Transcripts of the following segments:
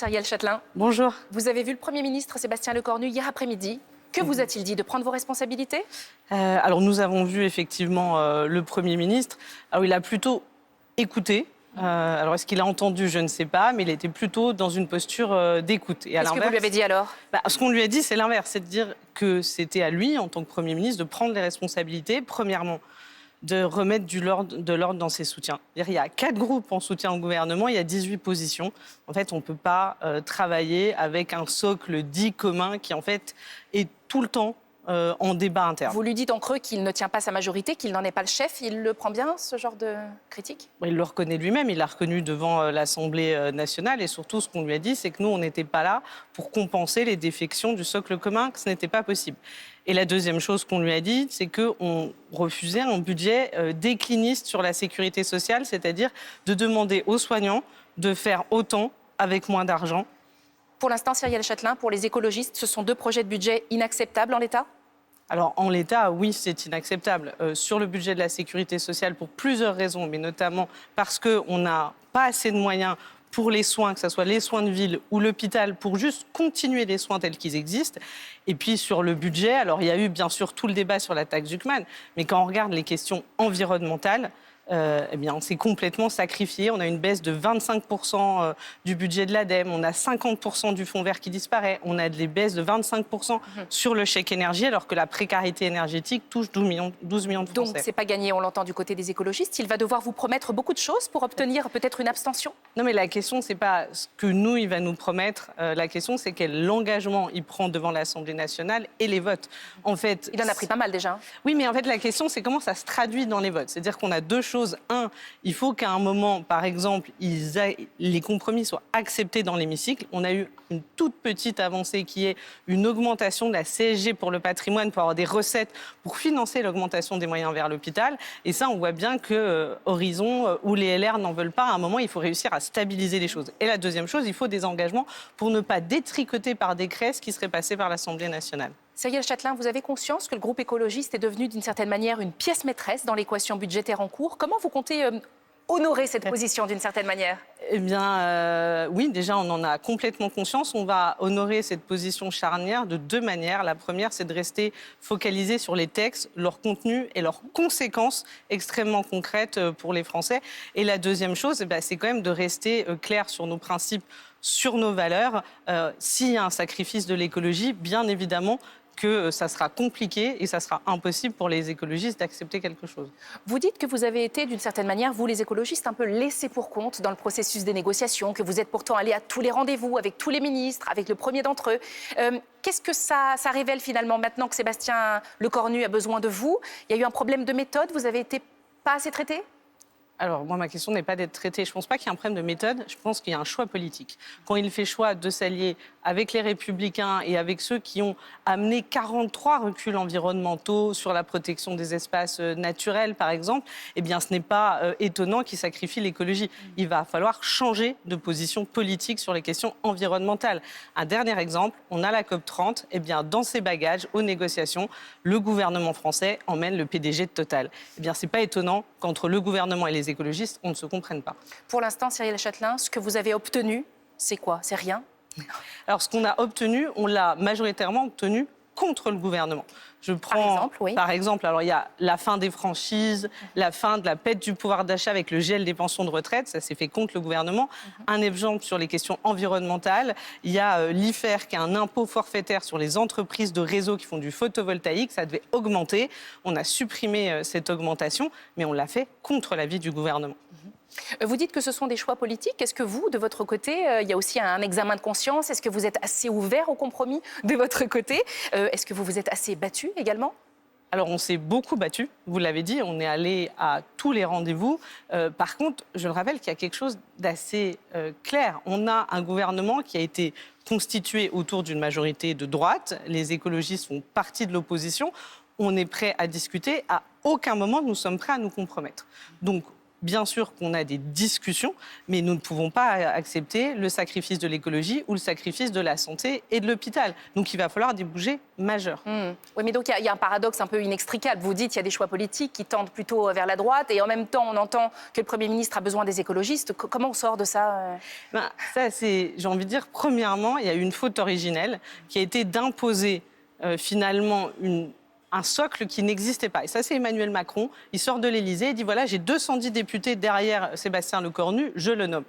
Cyrielle Châtelain. Bonjour. Vous avez vu le Premier ministre Sébastien Lecornu hier après-midi. Que vous a-t-il dit? De prendre vos responsabilités? Alors nous avons vu effectivement le Premier ministre. Alors il a plutôt écouté. Alors est-ce qu'il a entendu? Je ne sais pas, mais il était plutôt dans une posture d'écoute. Et à Qu'est-ce que vous lui avez dit alors? Ce qu'on lui a dit, c'est l'inverse. C'est de dire que c'était à lui, en tant que Premier ministre, de prendre les responsabilités. Premièrement, de remettre de l'ordre dans ses soutiens. Il y a 4 groupes en soutien au gouvernement, il y a 18 positions. En fait, on ne peut pas travailler avec un socle dit commun qui, en fait, est tout le temps en débat interne. Vous lui dites en creux qu'il ne tient pas sa majorité, qu'il n'en est pas le chef. Il le prend bien, ce genre de critique? Il le reconnaît lui-même, il l'a reconnu devant l'Assemblée nationale. Et surtout, ce qu'on lui a dit, c'est que nous, on n'était pas là pour compenser les défections du socle commun, que ce n'était pas possible. Et la deuxième chose qu'on lui a dit, c'est qu'on refusait un budget décliniste sur la sécurité sociale, c'est-à-dire de demander aux soignants de faire autant avec moins d'argent. Pour l'instant, Cyrielle Châtelain, pour les écologistes, ce sont 2 projets de budget inacceptables en l'état? Alors, en l'état, oui, c'est inacceptable. Sur le budget de la sécurité sociale, pour plusieurs raisons, mais notamment parce qu'on n'a pas assez de moyens pour les soins, que ce soit les soins de ville ou l'hôpital, pour juste continuer les soins tels qu'ils existent. Et puis sur le budget, alors il y a eu bien sûr tout le débat sur la taxe Zuckman, mais quand on regarde les questions environnementales, eh bien, on s'est complètement sacrifié. On a une baisse de 25% du budget de l'ADEME, on a 50% du fonds vert qui disparaît, on a des baisses de 25% sur le chèque énergie, alors que la précarité énergétique touche 12 millions de Français. Donc, c'est pas gagné, on l'entend du côté des écologistes. Il va devoir vous promettre beaucoup de choses pour obtenir peut-être une abstention? Non, mais la question, c'est pas ce que nous, il va nous promettre. La question, c'est quel engagement il prend devant l'Assemblée nationale et les votes. En fait, il en a pris pas mal déjà. Oui, mais en fait, la question, c'est comment ça se traduit dans les votes. C'est-à-dire qu'on a 2 choses. Un, il faut qu'à un moment, par exemple, les compromis soient acceptés dans l'hémicycle. On a eu une toute petite avancée qui est une augmentation de la CSG pour le patrimoine, pour avoir des recettes pour financer l'augmentation des moyens vers l'hôpital. Et ça, on voit bien que Horizon ou les LR n'en veulent pas. À un moment, il faut réussir à stabiliser les choses. Et la deuxième chose, il faut des engagements pour ne pas détricoter par décret ce qui serait passé par l'Assemblée nationale. Cyrielle Châtelain, vous avez conscience que le groupe écologiste est devenu d'une certaine manière une pièce maîtresse dans l'équation budgétaire en cours. Comment vous comptez honorer cette position d'une certaine manière? Eh bien, oui, déjà, on en a complètement conscience. On va honorer cette position charnière de 2 manières. La première, c'est de rester focalisé sur les textes, leur contenu et leurs conséquences extrêmement concrètes pour les Français. Et la deuxième chose, c'est quand même de rester clair sur nos principes, sur nos valeurs. S'il y a un sacrifice de l'écologie, bien évidemment, que ça sera compliqué et ça sera impossible pour les écologistes d'accepter quelque chose. Vous dites que vous avez été, d'une certaine manière, vous les écologistes, un peu laissés pour compte dans le processus des négociations, que vous êtes pourtant allés à tous les rendez-vous avec tous les ministres, avec le premier d'entre eux. Qu'est-ce que ça révèle finalement maintenant que Sébastien Lecornu a besoin de vous? Il y a eu un problème de méthode, vous avez été pas assez traité? Alors, moi, ma question n'est pas d'être traité. Je ne pense pas qu'il y ait un problème de méthode. Je pense qu'il y a un choix politique. Quand il fait choix de s'allier avec les Républicains et avec ceux qui ont amené 43 reculs environnementaux sur la protection des espaces naturels, par exemple, eh bien, ce n'est pas étonnant qu'il sacrifie l'écologie. Il va falloir changer de position politique sur les questions environnementales. Un dernier exemple, on a la COP30. Eh bien, dans ses bagages, aux négociations, le gouvernement français emmène le PDG de Total. Eh bien, ce n'est pas étonnant qu'entre le gouvernement et les écologistes, on ne se comprenne pas. Pour l'instant, Cyrielle Châtelain, ce que vous avez obtenu, c'est quoi? C'est rien? Alors, ce qu'on a obtenu, on l'a majoritairement obtenu contre le gouvernement. Je prends, par exemple, alors il y a la fin des franchises, la fin de la perte du pouvoir d'achat avec le gel des pensions de retraite, ça s'est fait contre le gouvernement. Un exemple sur les questions environnementales, il y a l'IFER qui est un impôt forfaitaire sur les entreprises de réseau qui font du photovoltaïque, ça devait augmenter. On a supprimé cette augmentation, mais on l'a fait contre l'avis du gouvernement. Vous dites que ce sont des choix politiques. Est-ce que vous, de votre côté, il y a aussi un examen de conscience? Est-ce que vous êtes assez ouvert au compromis de votre côté? Est-ce que vous vous êtes assez battu également? Alors, on s'est beaucoup battu, vous l'avez dit, on est allé à tous les rendez-vous. Par contre, je le rappelle qu'il y a quelque chose d'assez clair. On a un gouvernement qui a été constitué autour d'une majorité de droite. Les écologistes font partie de l'opposition. On est prêt à discuter. À aucun moment, nous sommes prêts à nous compromettre. Donc, Bien sûr qu'on a des discussions, mais nous ne pouvons pas accepter le sacrifice de l'écologie ou le sacrifice de la santé et de l'hôpital. Donc il va falloir des bouger majeurs. Oui, mais donc il y a un paradoxe un peu inextricable. Vous dites qu'il y a des choix politiques qui tendent plutôt vers la droite et en même temps on entend que le Premier ministre a besoin des écologistes. Comment on sort de ça Ça, c'est, j'ai envie de dire, premièrement, il y a eu une faute originelle qui a été d'imposer finalement un socle qui n'existait pas. Et ça, c'est Emmanuel Macron. Il sort de l'Élysée et dit, voilà, j'ai 210 députés derrière Sébastien Lecornu, je le nomme.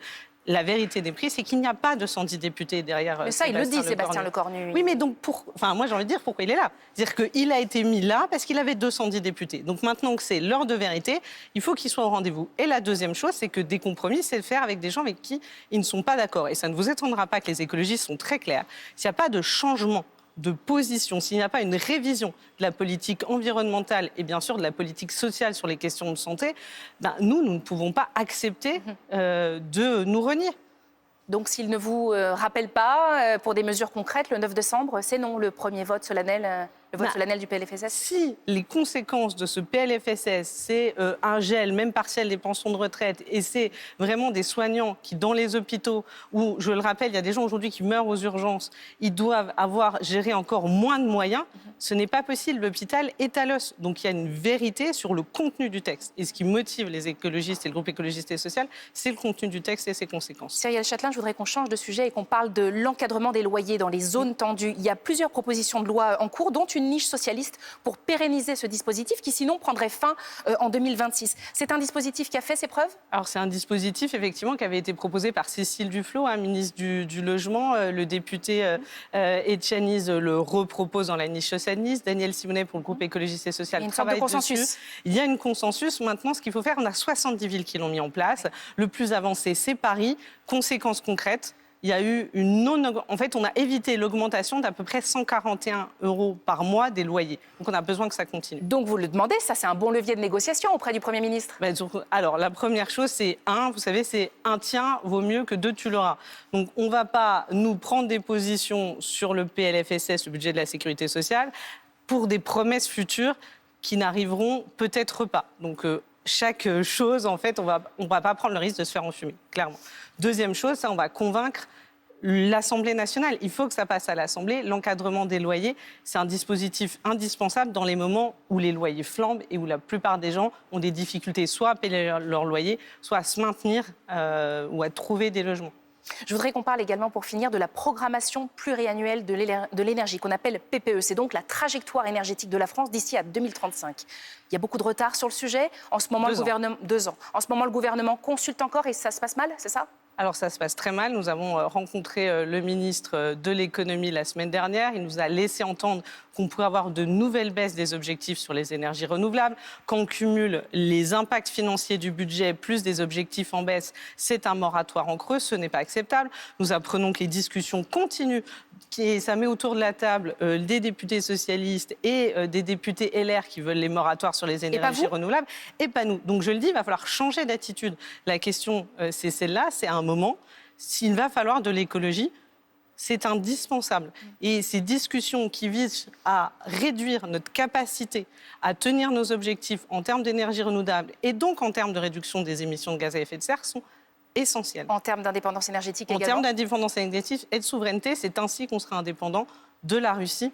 La vérité des prix, c'est qu'il n'y a pas 210 députés derrière Mais ça, il le dit, Sébastien Lecornu. Oui, mais donc, moi, j'ai envie de dire pourquoi il est là. C'est-à-dire qu'il a été mis là parce qu'il avait 210 députés. Donc maintenant que c'est l'heure de vérité, il faut qu'il soit au rendez-vous. Et la deuxième chose, c'est que des compromis, c'est le faire avec des gens avec qui ils ne sont pas d'accord. Et ça ne vous étonnera pas que les écologistes sont très clairs. S'il n'y a pas de changement de position, s'il n'y a pas une révision de la politique environnementale et bien sûr de la politique sociale sur les questions de santé, nous ne pouvons pas accepter de nous renier. Donc s'il ne vous rappelle pas pour des mesures concrètes, le 9 décembre, c'est non, le premier vote solennel, le vote solennel du PLFSS. Si les conséquences de ce PLFSS, c'est un gel, même partiel, des pensions de retraite, et c'est vraiment des soignants qui, dans les hôpitaux, où, je le rappelle, il y a des gens aujourd'hui qui meurent aux urgences, ils doivent avoir géré encore moins de moyens, ce n'est pas possible. L'hôpital est à l'os. Donc il y a une vérité sur le contenu du texte. Et ce qui motive les écologistes et le groupe écologiste et social, c'est le contenu du texte et ses conséquences. Cyrielle Châtelain, je voudrais qu'on change de sujet et qu'on parle de l'encadrement des loyers dans les zones tendues. Il y a plusieurs propositions de loi en cours, dont une niche socialiste pour pérenniser ce dispositif qui sinon prendrait fin en 2026. C'est un dispositif qui a fait ses preuves ? Alors c'est un dispositif effectivement qui avait été proposé par Cécile Duflot, ministre du Logement. Le député Etchaniz le repropose dans la niche socialiste. Daniel Simonet pour le groupe écologiste et social travaille dessus. Il y a un consensus. Maintenant, ce qu'il faut faire, on a 70 villes qui l'ont mis en place. Le plus avancé, c'est Paris. Conséquences concrètes. Il y a eu En fait, on a évité l'augmentation d'à peu près 141 € par mois des loyers. Donc, on a besoin que ça continue. Donc, vous le demandez, ça, c'est un bon levier de négociation auprès du Premier ministre. Alors, la première chose, c'est vous savez, c'est un tien vaut mieux que deux tu l'auras. Donc, on ne va pas nous prendre des positions sur le PLFSS, le budget de la sécurité sociale, pour des promesses futures qui n'arriveront peut-être pas. Donc, chaque chose, en fait, on va pas prendre le risque de se faire enfumer, clairement. Deuxième chose, ça, on va convaincre l'Assemblée nationale. Il faut que ça passe à l'Assemblée. L'encadrement des loyers, c'est un dispositif indispensable dans les moments où les loyers flambent et où la plupart des gens ont des difficultés soit à payer leur loyer, soit à se maintenir ou à trouver des logements. Je voudrais qu'on parle également, pour finir, de la programmation pluriannuelle de l'énergie, qu'on appelle PPE. C'est donc la trajectoire énergétique de la France d'ici à 2035. Il y a beaucoup de retard sur le sujet. En ce moment, 2 ans. En ce moment, le gouvernement consulte encore et ça se passe mal, c'est ça ? Alors ça se passe très mal. Nous avons rencontré le ministre de l'économie la semaine dernière. Il nous a laissé entendre qu'on pourrait avoir de nouvelles baisses des objectifs sur les énergies renouvelables. Quand on cumule les impacts financiers du budget plus des objectifs en baisse, c'est un moratoire en creux. Ce n'est pas acceptable. Nous apprenons que les discussions continuent. Ça met autour de la table des députés socialistes et des députés LR qui veulent les moratoires sur les énergies renouvelables, et pas nous. Donc je le dis, il va falloir changer d'attitude. La question, c'est celle-là, c'est à un moment, s'il va falloir de l'écologie, c'est indispensable. Et ces discussions qui visent à réduire notre capacité à tenir nos objectifs en termes d'énergie renouvelable et donc en termes de réduction des émissions de gaz à effet de serre sont essentielles. En termes d'indépendance énergétique également ? En termes d'indépendance énergétique et de souveraineté, c'est ainsi qu'on sera indépendant de la Russie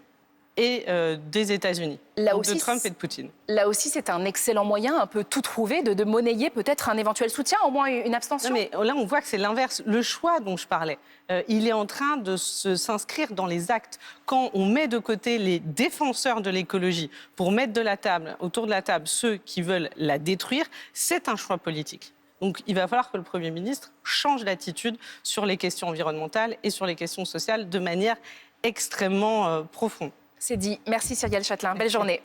et des États-Unis, de Trump et de Poutine. Là aussi, c'est un excellent moyen, un peu tout trouvé, de monnayer peut-être un éventuel soutien, au moins une abstention. Non, mais là, on voit que c'est l'inverse. Le choix dont je parlais, il est en train de s'inscrire dans les actes. Quand on met de côté les défenseurs de l'écologie pour mettre autour de la table ceux qui veulent la détruire, c'est un choix politique. Donc, il va falloir que le Premier ministre change d'attitude sur les questions environnementales et sur les questions sociales de manière extrêmement profonde. C'est dit. Merci Cyrielle Châtelain. Belle journée.